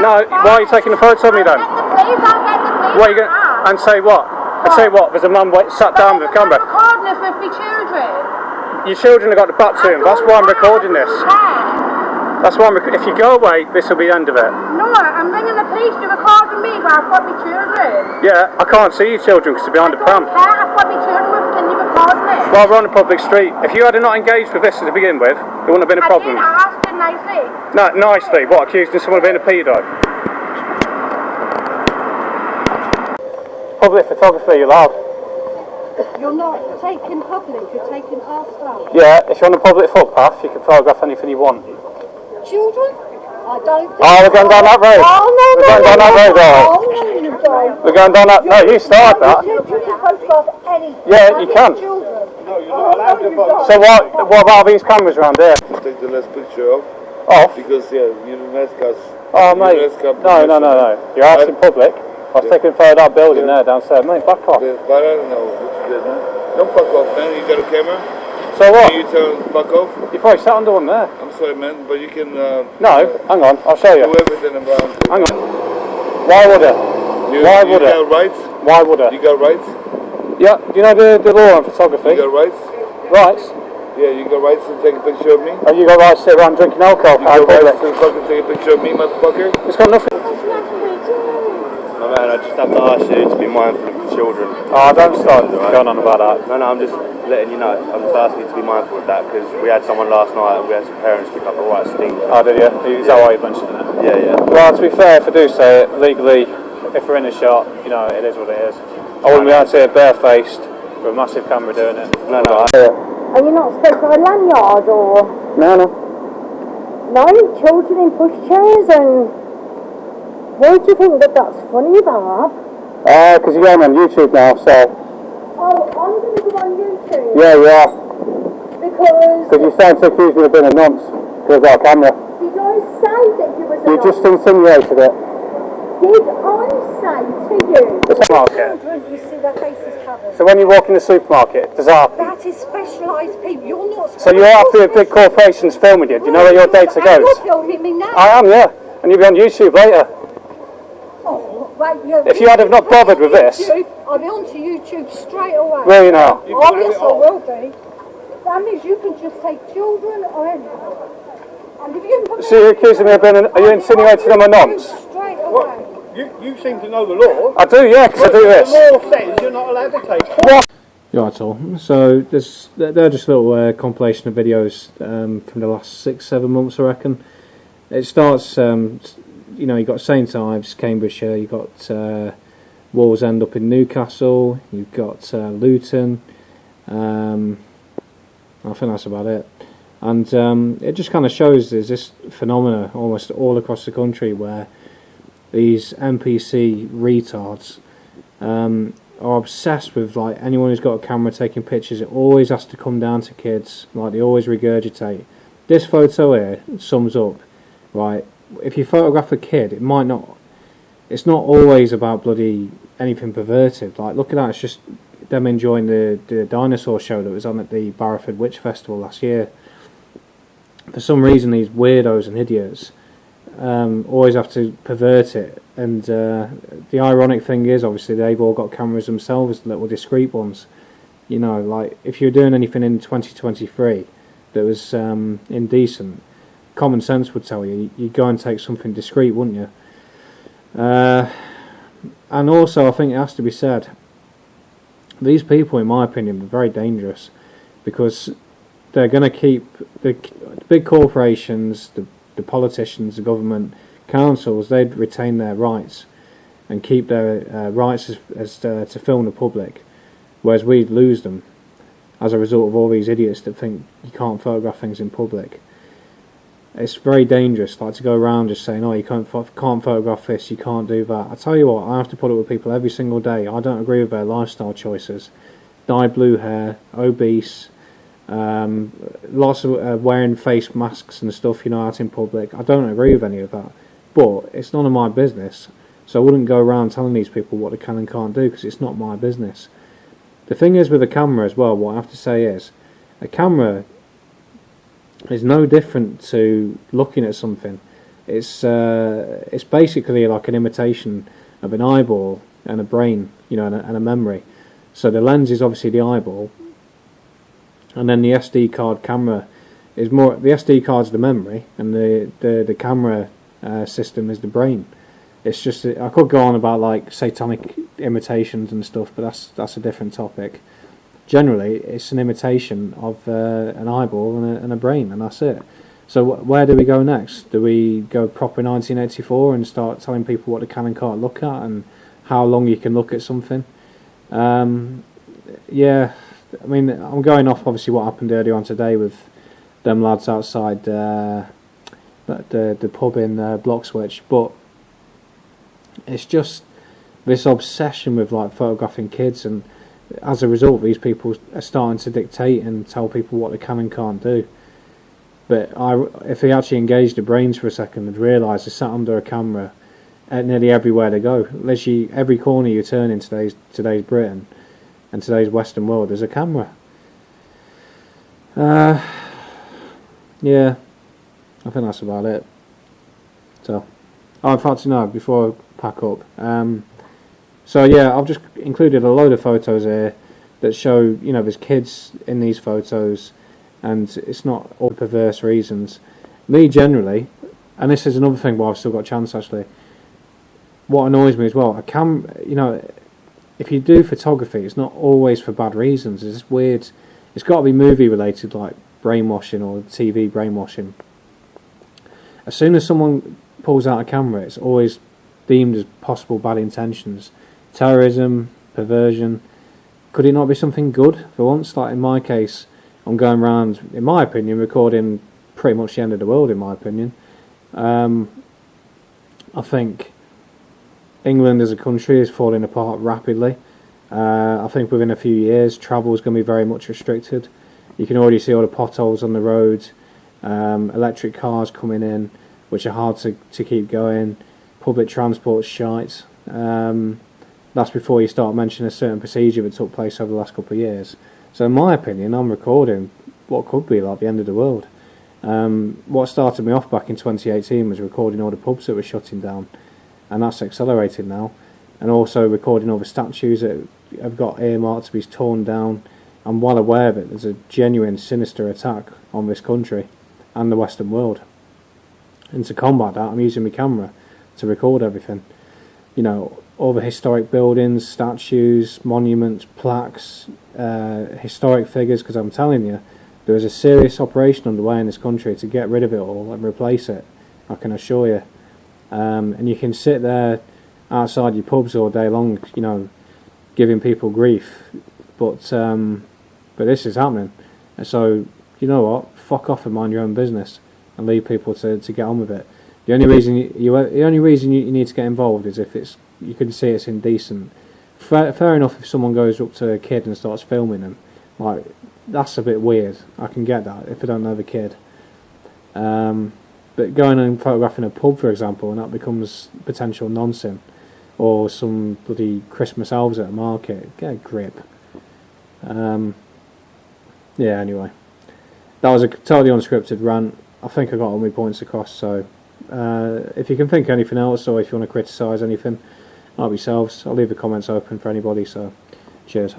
No, why are you taking a photo of me then? What are you going and say what? And say what? There's a mum sat down with a camera. I'm recording this with my children. Your children have got the butt to them. That's why I'm recording this. That's why if you go away, this will be the end of it. No, I'm ringing the police to record me while I've got my children. Yeah, I can't see your children because they're behind the pram. I've got my children with me and you record me. Well, we're on a public street. If you had not engaged with this to begin with, there wouldn't have been a problem. I asked it nicely. No, nicely. What, accusing someone of being a pedo? Public photography, you're allowed. You're not taking public, you're taking our stuff. Yeah, if you're on a public footpath, you can photograph anything you want. Children? I don't think we're going down that road. Oh, no, we're going down that road, no, you don't. We're going down that... No, you started that. You can photograph anything. Yeah, you can. Children. No, you're not allowed to photograph. So what about these cameras around here? Take the last picture off. Off? Because, yeah, you mess us. Oh, mate. No. You're out in public. I was taking a photo of that building there downstairs. Mate, back off. But I don't know what you did, man. Don't fuck off, man. You got a camera? So what? Can you tell them fuck off? You probably sat under one there. I'm sorry, man, but you can... no, hang on. I'll show you. Do everything about it. Hang on. Why would I? Why would I? You got rights? Why would I? You got rights? Yeah, do you know the law on photography? You got rights? Rights? Yeah, you got rights to take a picture of me? Have you got rights to sit around drinking alcohol? You got rights to fucking take a picture of me, motherfucker? It's got nothing... No, man, I just have to ask you to be mindful of the children. Oh, don't start going on about that. No, I'm just letting you know. I'm just asking you to be mindful of that because we had someone last night and we had some parents pick up a right stink. Oh, did you? Is that why you mentioned it? Yeah. Well, to be fair, if I do say it, legally, if we're in a shot, you know, it is what it is. I wouldn't be able to say it barefaced with a massive camera doing it. No. Are you not supposed to have a lanyard or? No. No, children in pushchairs and... Why do you think that's funny, Bob? Because you're going on YouTube now, so... Oh, I'm going to go on YouTube? Yeah, you are. Because you're starting to accuse me of being a nonce because I've got a camera. did I say that you was a You just insinuated it. Did I say to you? The supermarket. Children, you see their faces covered. So when you walk in the supermarket, does that happen? That is specialised people. You're not... So you're after big corporations filming you. Do you know where your data goes? You're filming me now. I am, yeah. And you'll be on YouTube later. Oh, wait, yeah, If you had have not bothered with this... I'll be onto YouTube straight away. Will you now? Oh, yes, I will be. That means you can just take children or anything. And if you put So you're accusing me of being... Are you insinuating I'm a nonce? Straight away. You seem to know the law. I do, yeah, because I do this. The law says you're not allowed to take... What? Yeah, that's all. So they're just little compilation of videos from the last 6-7 months, I reckon. It starts, you know, you've got St Ives, Cambridgeshire, you've got Wallsend up in Newcastle, you've got Luton, I think that's about it. And it just kind of shows there's this phenomena almost all across the country where these NPC retards are obsessed with, like, anyone who's got a camera taking pictures. It always has to come down to kids, like they always regurgitate. This photo here sums up, right, if you photograph a kid, it might not, it's not always about bloody anything perverted. Like, look at that, it's just them enjoying the dinosaur show that was on at the Barrowford Witch Festival last year. For some reason, these weirdos and idiots always have to pervert it, and the ironic thing is, obviously, they've all got cameras themselves, little discreet ones. You know, like, if you're doing anything in 2023 that was indecent, common sense would tell you you'd go and take something discreet, wouldn't you? And also, I think it has to be said, these people, in my opinion, are very dangerous, because they're going to keep the big corporations, the politicians, the government, councils, they'd retain their rights and keep their rights as to film the public, whereas we'd lose them as a result of all these idiots that think you can't photograph things in public. It's very dangerous, like, to go around just saying, oh, you can't photograph this, you can't do that. I tell you what, I have to put up with people every single day. I don't agree with their lifestyle choices. Dyed blue hair, obese, lots of wearing face masks and stuff, you know, out in public. I don't agree with any of that, but it's none of my business, so I wouldn't go around telling these people what they can and can't do, because it's not my business. The thing is with a camera as well, what I have to say is, a camera is no different to looking at something. It's basically like an imitation of an eyeball and a brain, and a memory. So the lens is obviously the eyeball, and then the SD card camera is more. The SD card's the memory, and the camera system is the brain. It's just, I could go on about like satanic imitations and stuff, but that's a different topic. Generally, it's an imitation of an eyeball and a brain, and that's it. So where do we go next? Do we go proper 1984 and start telling people what they can and can't look at and how long you can look at something? Yeah, I mean, I'm going off obviously what happened earlier on today with them lads outside the pub in Bloxwich, but it's just this obsession with like photographing kids, and as a result these people are starting to dictate and tell people what they can and can't do. But if they actually engage the brains for a second and realise they're sat under a camera at nearly everywhere they go, literally every corner you turn in today's Britain and today's Western world, there's a camera. Yeah, I think that's about it. So, in fact, no, before I pack up. So yeah, I've just included a load of photos here that show, there's kids in these photos, and it's not all perverse reasons. Me generally, and this is another thing where I've still got a chance actually, what annoys me as well, if you do photography, it's not always for bad reasons. It's just weird. It's got to be movie related, like brainwashing or TV brainwashing. As soon as someone pulls out a camera, it's always deemed as possible bad intentions. Terrorism, perversion. Could it not be something good for once? Like in my case, I'm going around, in my opinion, recording pretty much the end of the world, in my opinion. I think England as a country is falling apart rapidly. I think within a few years, travel is going to be very much restricted. You can already see all the potholes on the road, electric cars coming in, which are hard to keep going. Public transport's shite. That's before you start mentioning a certain procedure that took place over the last couple of years. So in my opinion, I'm recording what could be like the end of the world. What started me off back in 2018 was recording all the pubs that were shutting down, and that's accelerated now. And also recording all the statues that have got earmarked to be torn down. I'm well aware that there's a genuine sinister attack on this country and the Western world. And to combat that, I'm using my camera to record everything. All the historic buildings, statues, monuments, plaques, historic figures, because I'm telling you, there is a serious operation underway in this country to get rid of it all and replace it, I can assure you. And you can sit there outside your pubs all day long, giving people grief, but this is happening. And so, you know what, fuck off and mind your own business and leave people to get on with it. The only reason you need to get involved is if you can see it's indecent. Fair enough if someone goes up to a kid and starts filming them, like, that's a bit weird. I can get that if I don't know the kid. But going and photographing a pub, for example, and that becomes potential nonces, or some bloody Christmas elves at a market, get a grip. Yeah, anyway. That was a totally unscripted rant. I think I got all my points across, so if you can think of anything else, or if you want to criticise anything, like yourselves, I'll leave the comments open for anybody, so cheers.